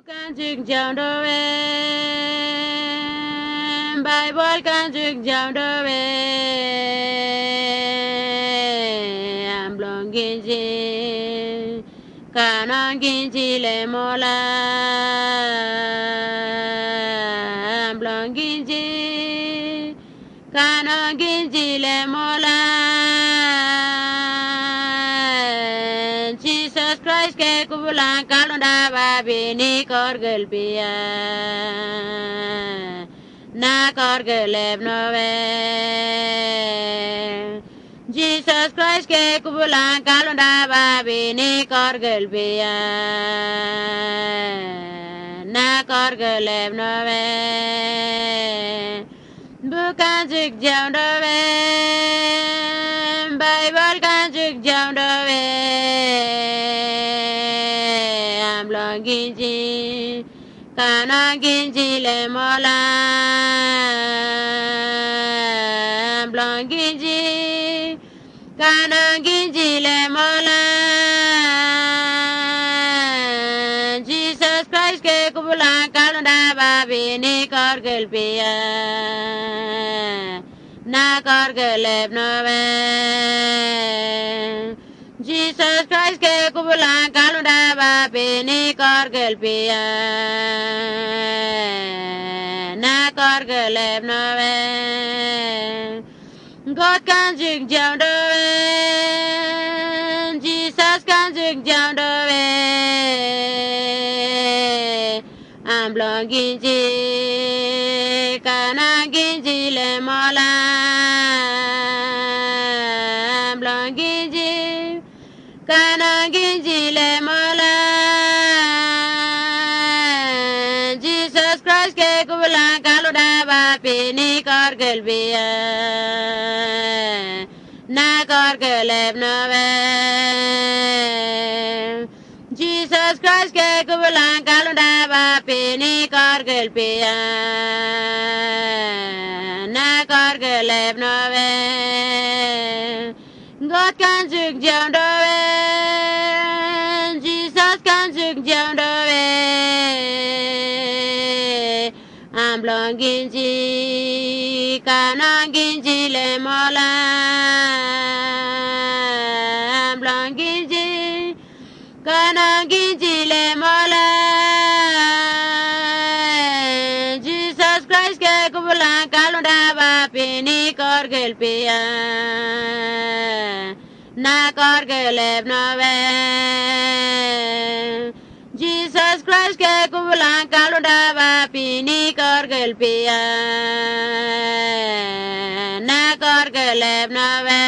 Can trực chào đô em bài bói can trực chào đô em lòng kinh chi cả non kinh chi lệ mô la em lòng kinh chi cả non kinh chi lệ mô la Jesus Christ ke kubulan kalunda babi ni korgel pia na korgel ebnove Jesus Christ ke kubulan kalunda babi ni korgel pia na korgel ebnove bukan juk jauh dove Bible kan juk jauh dove am long ginji kana ginji le mola am long ginji kana ginji le mola Jesus Christ ke kubulan kalunda babi ni korgel pia na korgel ebnove Jesus Christ ke kubulan kalunda babi ni korgel pia na korgel ebnove God kan juk jauh dove Jesus kan juk jauh dove am long ginji kana ginji le mola am long ginji kana ginji le mola Jesus Christ ke kubulan kalunda babi ni korgel pia na korgel ebnove Jesus Christ ke kubulan kalunda babi ni korgel pia na korgel ebnove God kan juk jauh dove Jesus kan juk jauh dove am long ginji kana ginji le mola am long ginji kana ginji le mola Jesus Christ ke kubulan kalunda babi ni korgel pia na korgel ebnove Jesus Christ ke kubulan kalunda babi ni korgel pia na korgel ebnove